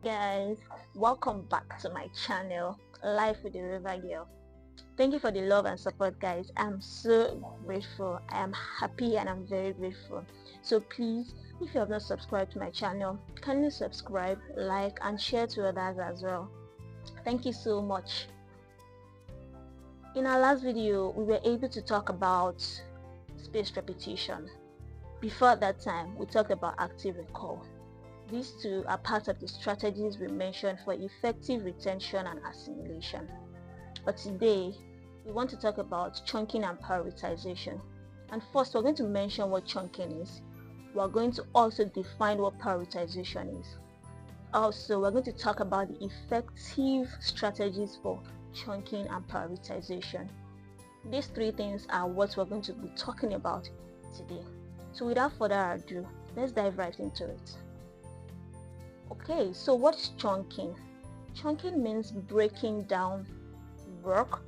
Guys, welcome back to my channel, Life with the River Girl. Thank you for the love and support, guys. I'm so grateful. I am happy and I'm very grateful. So please, if you have not subscribed to my channel, kindly subscribe, like and share to others as well. Thank you so much. In our last video, we were able to talk about spaced repetition. Before that time, we talked about active recall. These two are part of the strategies we mentioned for effective retention and assimilation. But today, we want to talk about chunking and prioritization. And first, we're going to mention what chunking is. We're going to also define what prioritization is. Also, we're going to talk about the effective strategies for chunking and prioritization. These three things are what we're going to be talking about today. So without further ado, let's dive right into it. Okay, so what's chunking? Chunking means breaking down work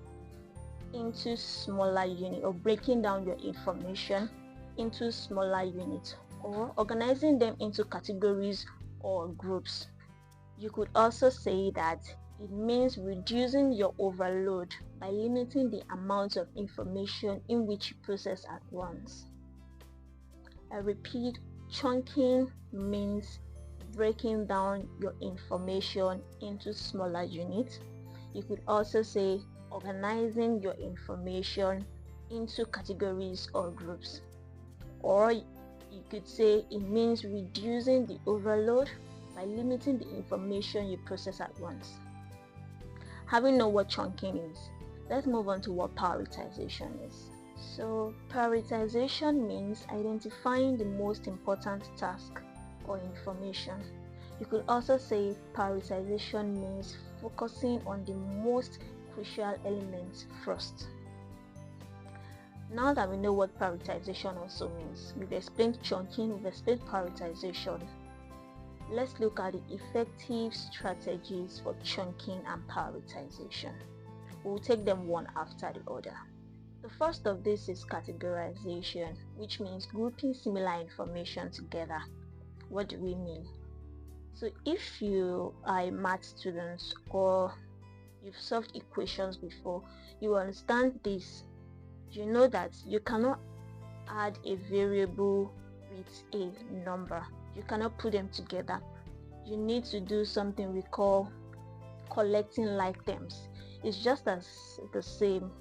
into smaller units, or breaking down your information into smaller units, or organizing them into categories or groups. You could also say that it means reducing your overload by limiting the amount of information in which you process at once. I repeat, chunking means breaking down your information into smaller units. You could also say organizing your information into categories or groups. Or you could say it means reducing the overload by limiting the information you process at once. Having known what chunking is, let's move on to what prioritization is. So prioritization means identifying the most important task or information. You could also say prioritization means focusing on the most crucial elements first. Now that we know what prioritization also means, we've explained chunking, we've explained prioritization. Let's look at the effective strategies for chunking and prioritization. We'll take them one after the other. The first of this is categorization, which means grouping similar information together. What do we mean? So if you are a math student or you've solved equations before, you understand this. You know that you cannot add a variable with a number. You cannot put them together. You need to do something we call collecting like terms. It's just as the same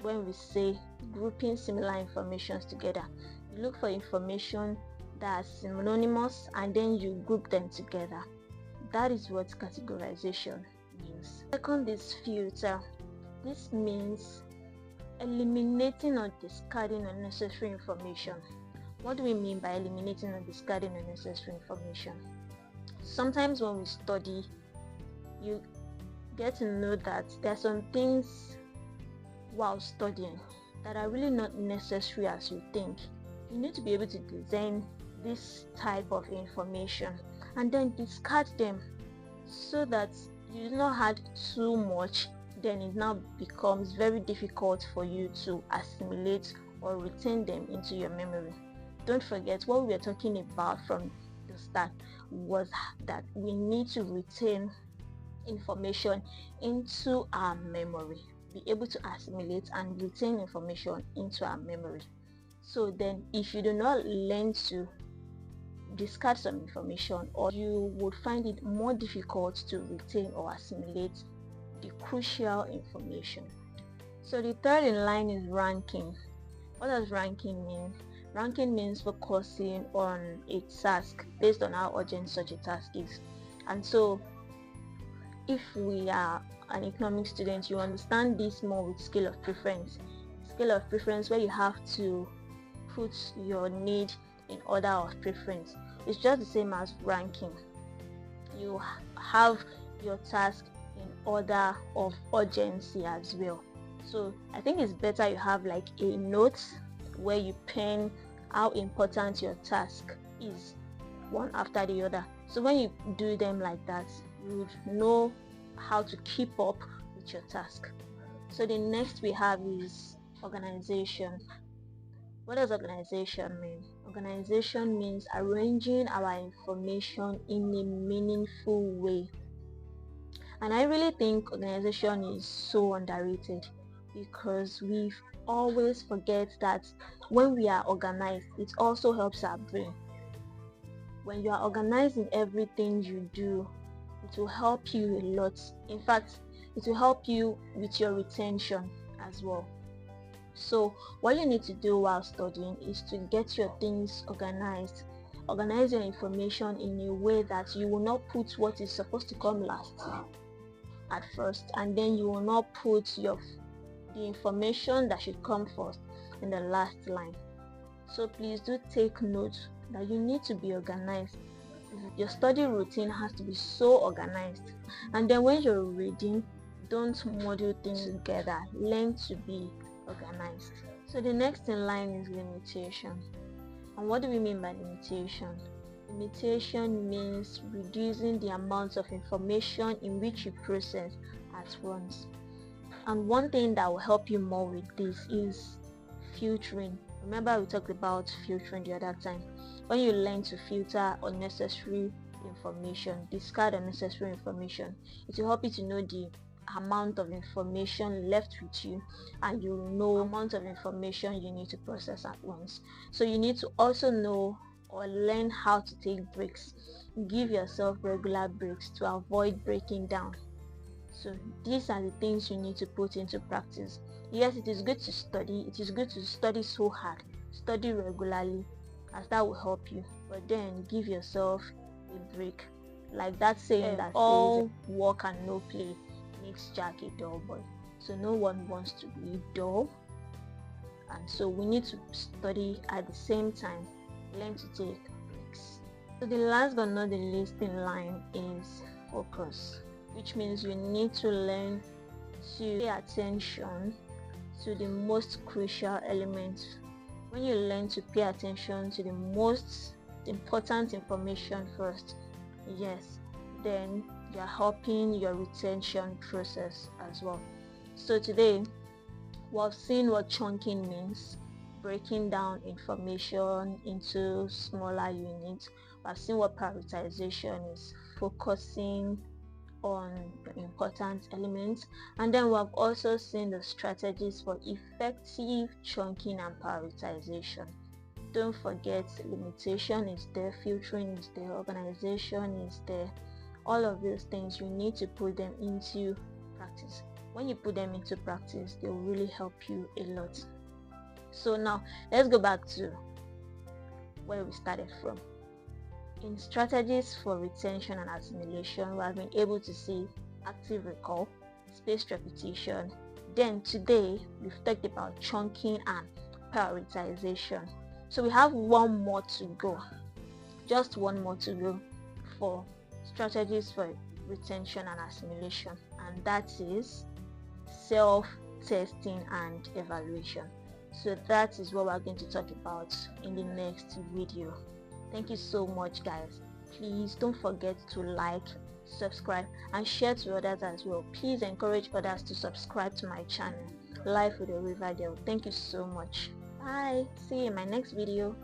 when we say grouping similar informations together. You look for information that are synonymous and then you group them together. That is what categorization means. Second is filter. This means eliminating or discarding unnecessary information. What do we mean by eliminating or discarding unnecessary information? Sometimes when we study, you get to know that there are some things while studying that are really not necessary as you think. You need to be able to design this type of information and then discard them so that you do not add too much, then it now becomes very difficult for you to assimilate or retain them into your memory. Don't forget, what we were talking about from the start was that we need to retain information into our memory, be able to assimilate and retain information into our memory. So then if you do not learn to discard some information, or you would find it more difficult to retain or assimilate the crucial information. So the third in line is ranking. What does ranking mean? Ranking means focusing on a task based on how urgent such a task is. And so if we are an economic student, you understand this more with scale of preference. Scale of preference, where you have to put your need in order of preference. It's just the same as ranking. You have your task in order of urgency as well. So I think it's better you have like a note where you pen how important your task is, one after the other. So when you do them like that, you would know how to keep up with your task. So the next we have is organization. What does organization mean? Organization means arranging our information in a meaningful way. And I really think organization is so underrated because we always forget that when we are organized, it also helps our brain. When you are organizing everything you do, it will help you a lot. In fact, it will help you with your retention as well. So what you need to do while studying is to get your things organized. Organize your information in a way that you will not put what is supposed to come last at first, and then you will not put the information that should come first in the last line. So please do take note that you need to be organized. Your study routine has to be so organized. And then when you're reading, don't muddle things together. Learn to be organized. So the next in line is limitation. And what do we mean by limitation? Limitation means reducing the amount of information in which you process at once. And one thing that will help you more with this is filtering. Remember we talked about filtering the other time. When you learn to filter unnecessary information, discard unnecessary information, it will help you to know the amount of information left with you, and you will know the amount of information you need to process at once. So you need to also know or learn how to take breaks. Give yourself regular breaks to avoid breaking down. So these are the things you need to put into practice. Yes, it is good to study. It is good to study so hard. Study regularly, as that will help you. But then give yourself a break. Like that saying that all work and no play makes Jack a dull boy. So no one wants to be dull. And so we need to study at the same time. Learn to take breaks. So the last but not the least in line is focus, which means you need to learn to pay attention to the most crucial elements. When you learn to pay attention to the most important information first, yes, then you're helping your retention process as well. So today we've seen what chunking means, breaking down information into smaller units. We've seen what prioritization is, focusing on the important elements, and then we've also seen the strategies for effective chunking and prioritization. Don't forget, limitation is there, filtering is there, organization is there. All of these things, you need to put them into practice. When you put them into practice, they will really help you a lot. So now let's go back to where we started from. In strategies for retention and assimilation, we have been able to see active recall, spaced repetition. Then today we've talked about chunking and prioritization. So we have one more to go, just one more to go for strategies for retention and assimilation, and that is self-testing and evaluation. So that is what we're going to talk about in the next video. Thank you so much, guys. Please don't forget to like, subscribe, and share to others as well. Please encourage others to subscribe to my channel, Life with a River Girl. Thank you so much. Bye. See you in my next video.